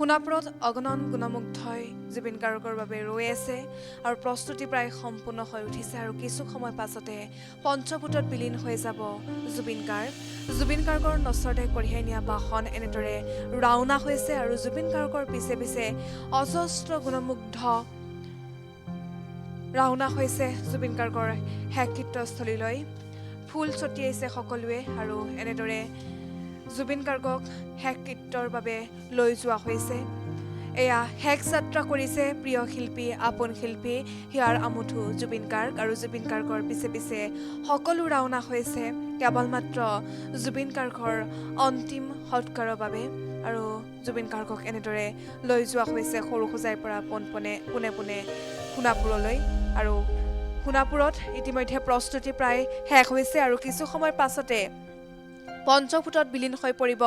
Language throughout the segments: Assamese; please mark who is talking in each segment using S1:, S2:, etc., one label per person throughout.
S1: সোণাপুৰত অগণন গুণমুগ্ধই জুবিন গাৰ্গৰ বাবে ৰৈ আছে আৰু প্ৰস্তুতি প্ৰায় সম্পূৰ্ণ হৈ উঠিছে আৰু কিছু সময় পাছতে পঞ্চভূতত বিলীন হৈ যাব জুবিন গাৰ্গ। জুবিন গাৰ্গৰ নচৰতে কঢ়িয়াই নিয়া বাহন এনেদৰে ৰাওনা হৈছে আৰু জুবিন গাৰ্গৰ পিছে পিছে অজস্ৰ গুণমুগ্ধ ৰাওনা হৈছে জুবিন গাৰ্গৰ শেষকৃত্যস্থলীলৈ। ফুল ছটিয়াইছে সকলোৱে আৰু এনেদৰে জুবিন গাৰ্গক শেষকৃত্যৰ বাবে লৈ যোৱা হৈছে। এয়া শেষ যাত্ৰা কৰিছে প্ৰিয় শিল্পী আপোন শিল্পী হিয়াৰ আমঠু জুবিন গাৰ্গ আৰু জুবিন গাৰ্গৰ পিছে পিছে সকলো ৰাওনা হৈছে কেৱল মাত্ৰ জুবিন গাৰ্গৰ অন্তিম সৎকাৰৰ বাবে। আৰু জুবিন গাৰ্গক এনেদৰে লৈ যোৱা হৈছে সৰুসজাইৰ পৰা পোনে পোনে সোণাপুৰলৈ। আৰু সোণাপুৰত ইতিমধ্যে প্ৰস্তুতি প্ৰায় শেষ হৈছে আৰু কিছু সময়ৰ পাছতে পঞ্চভূতত বিলীন হৈ পৰিব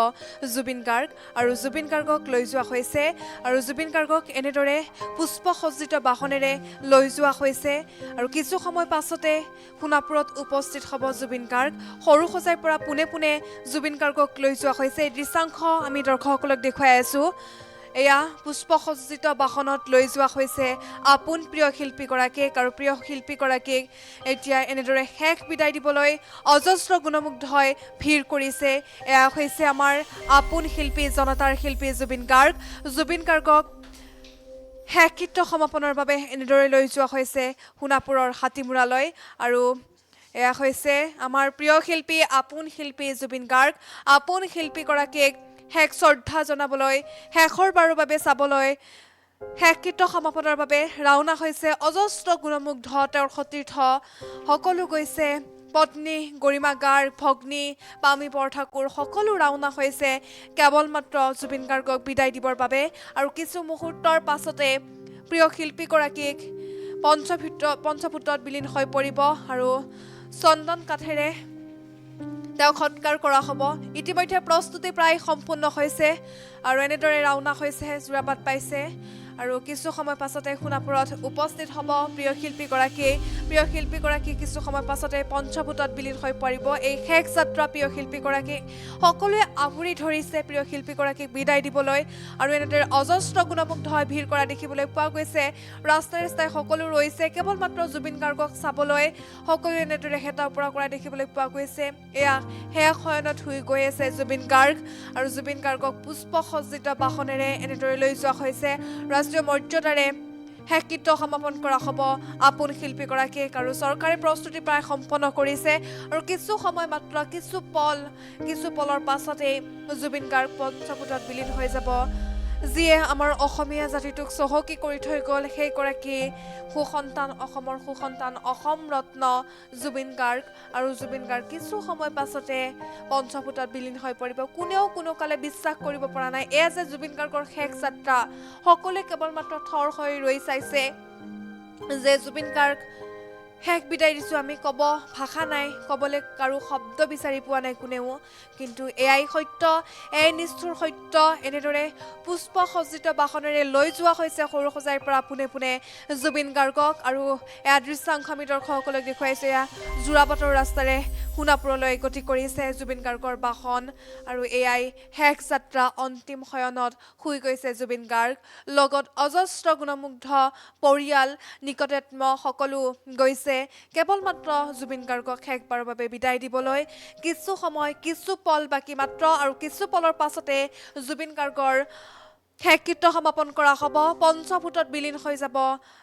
S1: জুবিন গাৰ্গ আৰু জুবিন গাৰ্গক লৈ যোৱা হৈছে আৰু জুবিন গাৰ্গক এনেদৰে পুষ্পসজ্জিত বাহনেৰে লৈ যোৱা হৈছে আৰু কিছু সময় পাছতে সোণাপুৰত উপস্থিত হ'ব জুবিন গাৰ্গ। সৰুসজাইৰ পৰা পোনে পোনে জুবিন গাৰ্গক লৈ যোৱা হৈছে। এই দৃশ্যাংশ আমি দৰ্শকসকলক দেখুৱাই আছোঁ। এয়া পুষ্পসজ্জিত বাহনত লৈ যোৱা হৈছে আপোন প্ৰিয় শিল্পীগৰাকীক আৰু প্ৰিয় শিল্পীগৰাকীক এতিয়া এনেদৰে শেষ বিদায় দিবলৈ অজস্ৰ গুণমুগ্ধই ভিৰ কৰিছে। এয়া হৈছে আমাৰ আপোন শিল্পী জনতাৰ শিল্পী জুবিন গাৰ্গ। জুবিন গাৰ্গক শেষকৃত্য সমাপনৰ বাবে এনেদৰে লৈ যোৱা হৈছে সোণাপুৰৰ হাতীমূৰালৈ আৰু এয়া হৈছে আমাৰ প্ৰিয় শিল্পী আপোন শিল্পী জুবিন গাৰ্গ। আপোন শিল্পীগৰাকীক শেষ শ্ৰদ্ধা জনাবলৈ শেষৰ বাৰৰ বাবে চাবলৈ শেষকৃত্য সমাপনৰ বাবে ৰাওনা হৈছে অজস্ৰ গুণমুগ্ধ তেওঁৰ সতীৰ্থ সকলো গৈছে। পত্নী গৰিমা গাৰ্গ, ভগ্নী পামী বৰঠাকুৰ সকলো ৰাওনা হৈছে কেৱল মাত্ৰ জুবিন গাৰ্গক বিদায় দিবৰ বাবে। আৰু কিছু মুহূৰ্তৰ পাছতে প্ৰিয় শিল্পীগৰাকীক পঞ্চভূতত বিলীন হৈ পৰিব আৰু চন্দন কাঠেৰে তেওঁক সৎকাৰ কৰা হ'ব। ইতিমধ্যে প্ৰস্তুতি প্ৰায় সম্পূৰ্ণ হৈছে আৰু এনেদৰে ৰাওনা হৈছে যোৰাবাট পাইছে আৰু কিছু সময় পাছতে সোণাপুৰত উপস্থিত হ'ব প্ৰিয় শিল্পীগৰাকী কিছু সময় পাছতে পঞ্চভূতত বিলীন হৈ পৰিব। এই শেষ যাত্ৰা প্ৰিয় শিল্পীগৰাকীক সকলোৱে আৱৰি ধৰিছে প্ৰিয় শিল্পীগৰাকীক বিদায় দিবলৈ আৰু এনেদৰে অজস্ৰ গুণমুগ্ধ হৈ ভিৰ কৰা দেখিবলৈ পোৱা গৈছে। ৰাস্তাই ৰাস্তাই সকলো ৰৈছে কেৱল মাত্ৰ জুবিন গাৰ্গক চাবলৈ। সকলোৱে এনেদৰে হেতা ওপৰা কৰা দেখিবলৈ পোৱা গৈছে। এয়া শেষ শয়নত শুই গৈ আছে জুবিন গাৰ্গ আৰু জুবিন গাৰ্গক পুষ্পসজ্জিত বাহনেৰে এনেদৰে লৈ যোৱা হৈছে। ৰাষ্ট্ৰীয় মৰ্যাদাৰে শেষকৃত্য সমাপন কৰা হ'ব আপোন শিল্পীগৰাকীক আৰু চৰকাৰে প্ৰস্তুতি প্ৰায় সম্পন্ন কৰিছে আৰু কিছু সময় মাত্ৰ কিছু পলৰ পাছতেই জুবিন গাৰ্গ পঞ্চভূতত বিলীন হৈ যাব। যিয়ে আমাৰ অসমীয়া জাতিটোক চহকী কৰি থৈ গ'ল সেইগৰাকী সুসন্তান, অসমৰ সুসন্তান, অসম ৰত্ন জুবিন গাৰ্গ। আৰু জুবিন গাৰ্গ কিছু সময় পাছতে পঞ্চভূতত বিলীন হৈ পৰিব। কোনেও কোনো কালে বিশ্বাস কৰিব পৰা নাই এয়া যে জুবিন গাৰ্গৰ শেষ যাত্ৰা। সকলোৱে কেৱল মাত্ৰ থৰ হৈ ৰৈ চাইছে যে জুবিন গাৰ্গ শেষ বিদায় দিছোঁ আমি, ক'ব ভাষা নাই, ক'বলৈ কাৰো শব্দ বিচাৰি পোৱা নাই কোনেও। কিন্তু এয়াই সত্য, এয়াই নিষ্ঠুৰ সত্য। এনেদৰে পুষ্পসজ্জিত বাহনেৰে লৈ যোৱা হৈছে সৰুসজাইৰ পৰা পোনে পোনে জুবিন গাৰ্গক আৰু এয়া দৃশ্যাংশ আমি দৰ্শকসকলক দেখুৱাইছোঁ। এয়া যোৰাবাটৰ ৰাস্তাৰে সোণাপুৰলৈ গতি কৰিছে জুবিন গাৰ্গৰ বাহন আৰু এয়াই শেষ যাত্ৰা। অন্তিম শয়নত শুই গৈছে জুবিন গাৰ্গ, লগত অজস্ৰ গুণমুগ্ধ পৰিয়াল নিকটাত্ম সকলো গৈছে কেৱল মাত্ৰ জুবিন গাৰ্গক শেষবাৰৰ বাবে বিদায় দিবলৈ। কিছু সময়, কিছু পল বাকী মাত্ৰ আৰু কিছু পলৰ পাছতে জুবিন গাৰ্গৰ শেষকৃত্য সমাপন কৰা হ'ব। পঞ্চভূতত বিলীন হৈ যাব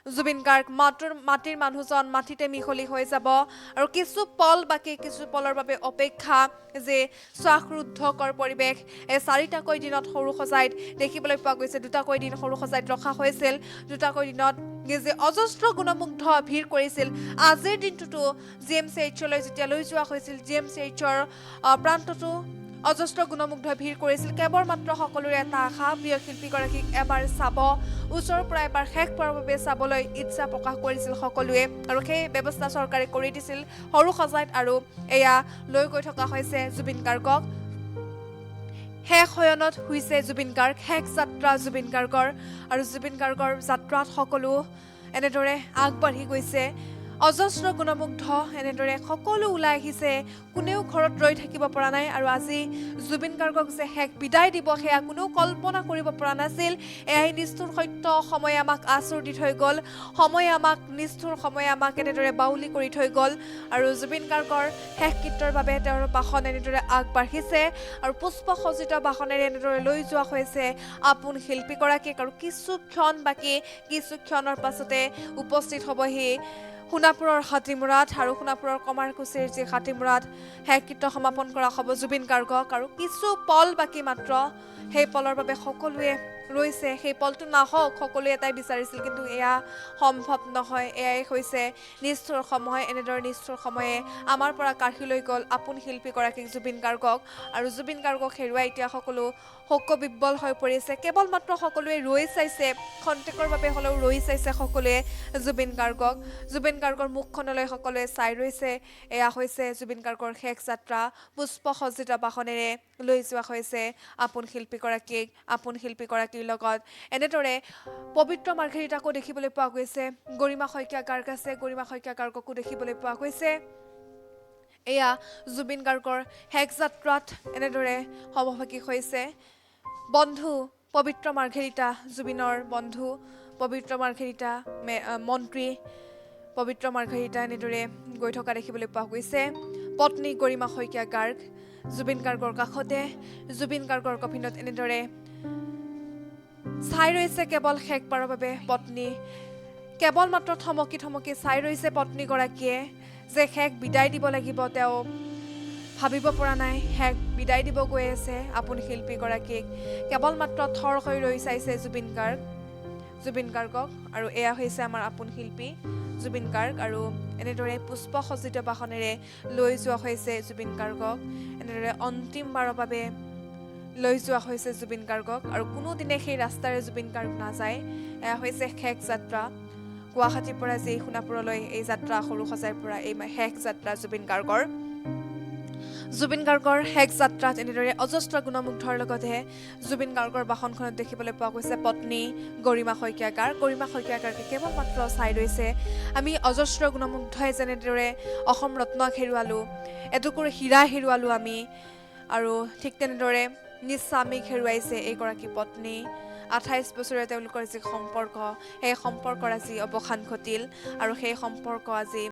S1: জুবিন গাৰ্গ। মাটিৰ মানুহজন মাটিতে মিহলি হৈ যাব আৰু কিছু পল বাকী, কিছু পলৰ বাবে অপেক্ষা। যে শ্বাসৰুদ্ধকৰ পৰিৱেশ এই 4টাকৈ দিনত সৰুসজাইত দেখিবলৈ পোৱা গৈছে। 2টাকৈ দিন সৰুসজাইত ৰখা হৈছিল। 2টাকৈ দিনত যে অজস্ৰ গুণমুগ্ধ ভিৰ কৰিছিল। আজিৰ দিনটোতো GMCHলৈ যেতিয়া লৈ যোৱা হৈছিল, GMCHৰ প্ৰান্ততো অজস্ৰ গুণমুগ্ধ ভিৰ কৰিছিল। কেৱল মাত্ৰ সকলোৰে এটা আশা প্ৰিয় শিল্পীগৰাকীক এবাৰ চাব, ওচৰৰ পৰা এবাৰ শেষবাৰৰ বাবে চাবলৈ ইচ্ছা প্ৰকাশ কৰিছিল সকলোৱে আৰু সেই ব্যৱস্থা চৰকাৰে কৰি দিছিল সৰুসজাইত। আৰু এয়া লৈ গৈ থকা হৈছে জুবিন গাৰ্গক। শেষ শয়নত শুইছে জুবিন গাৰ্গ, শেষ যাত্ৰা জুবিন গাৰ্গৰ আৰু জুবিন গাৰ্গৰ যাত্ৰাত সকলো এনেদৰে আগবাঢ়ি গৈছে। অজস্ৰ গুণমুগ্ধ এনেদৰে সকলো ওলাই আহিছে কোনেও ঘৰত ৰৈ থাকিব পৰা নাই আৰু আজি জুবিন গাৰ্গক যে শেষ বিদায় দিব সেয়া কোনেও কল্পনা কৰিব পৰা নাছিল এয়াই নিষ্ঠুৰ সত্য সময়ে আমাক আচুৰ দি থৈ গ'ল সময়ে আমাক নিষ্ঠুৰ সময়ে আমাক এনেদৰে বাউলি কৰি থৈ গ'ল আৰু জুবিন গাৰ্গৰ শেষকৃত্যৰ বাবে তেওঁৰ বাহন এনেদৰে আগবাঢ়িছে আৰু পুষ্পসজ্জিত বাহনেৰে এনেদৰে লৈ যোৱা হৈছে আপোন শিল্পীগৰাকীক আৰু কিছু ক্ষণৰ পাছতে উপস্থিত হ'বহি সোণাপুৰৰ হাতীমূৰাত আৰু সোণাপুৰৰ কমাৰকুছিৰ যি হাতীমূৰাত শেষকৃত্য সমাপন কৰা হ'ব জুবিন গাৰ্গক আৰু কিছু পল বাকী মাত্ৰ সেই পলৰ বাবে সকলোৱে ৰৈছে সেই পলটো নাহক সকলোৱে এটাই বিচাৰিছিল কিন্তু এয়া সম্ভৱ নহয় এয়াই হৈছে নিষ্ঠুৰ সময় এনেদৰে নিষ্ঠুৰ সময়ে আমাৰ পৰা কাঢ়ি লৈ গ'ল আপোন শিল্পীগৰাকীক জুবিন গাৰ্গক আৰু জুবিন গাৰ্গক হেৰুৱাই এতিয়া সকলো শোকবিহ্বল হৈ পৰিছে কেৱল মাত্ৰ সকলোৱে ৰৈ চাইছে খন্তেকৰ বাবে হ'লেও ৰৈ চাইছে সকলোৱে জুবিন গাৰ্গৰ মুখখনলৈ সকলোৱে চাই ৰৈছে এয়া হৈছে জুবিন গাৰ্গৰ শেষ যাত্ৰা পুষ্পসজ্জিত বাহনেৰে লৈ যোৱা হৈছে আপোন শিল্পীগৰাকীৰ লগত এনেদৰে পবিত্ৰ মাৰ্ঘেৰিটাকো দেখিবলৈ পোৱা গৈছে গৰিমা শইকীয়া গাৰ্গ আছে গৰিমা শইকীয়া গাৰ্গকো দেখিবলৈ পোৱা গৈছে এয়া জুবিন গাৰ্গৰ শেষ যাত্ৰাত এনেদৰে সহভাগী হৈছে বন্ধু পবিত্ৰ মাৰ্ঘেৰিটা জুবিনৰ বন্ধু পবিত্ৰ মাৰ্ঘেৰিটা মন্ত্ৰী পবিত্ৰ মাৰ্ঘেৰিটা এনেদৰে গৈ থকা দেখিবলৈ পোৱা গৈছে পত্নী গৰিমা শইকীয়া গাৰ্গ জুবিন গাৰ্গৰ কাষতে জুবিন গাৰ্গৰ কফিনত এনেদৰে চাই ৰৈছে কেৱল শেষবাৰৰ বাবে পত্নী কেৱল মাত্ৰ থমকি চাই ৰৈছে পত্নীগৰাকীয়ে যে শেষ বিদায় দিব লাগিব তেওঁ ভাবিব পৰা নাই শেষ বিদায় দিব গৈ আছে আপোন শিল্পীগৰাকীক কেৱল মাত্ৰ থৰ হৈ ৰৈ চাইছে জুবিন গাৰ্গক আৰু এয়া হৈছে আমাৰ আপোন শিল্পী জুবিন গাৰ্গ আৰু এনেদৰে পুষ্পসজ্জিত বাহনেৰে লৈ যোৱা হৈছে জুবিন গাৰ্গক এনেদৰে অন্তিমবাৰৰ বাবে লৈ যোৱা হৈছে জুবিন গাৰ্গক আৰু কোনোদিনে সেই ৰাস্তাৰে জুবিন গাৰ্গ নাযায় এয়া হৈছে শেষ যাত্ৰা গুৱাহাটীৰ পৰা যি সোণাপুৰলৈ এই যাত্ৰা সৰু সজাইৰ পৰা এই শেষ যাত্ৰা জুবিন গাৰ্গৰ শেষ যাত্ৰাত এনেদৰে অজস্ৰ গুণমুগ্ধৰ লগতে জুবিন গাৰ্গৰ বাহনখনত দেখিবলৈ পোৱা গৈছে পত্নী গৰিমা শইকীয়া গাৰ্গে কেৱল মাত্ৰ চাই ৰৈছে আমি অজস্ৰ গুণমুগ্ধই যেনেদৰে অসম ৰত্নক হেৰুৱালোঁ এটুকুৰ হীৰা হেৰুৱালোঁ আমি আৰু ঠিক তেনেদৰে নিজ স্বামীক হেৰুৱাইছে এইগৰাকী পত্নী 28 বছৰীয়া তেওঁলোকৰ যি সম্পৰ্ক সেই সম্পৰ্কৰ আজি অৱসান ঘটিল আৰু সেই সম্পৰ্ক আজি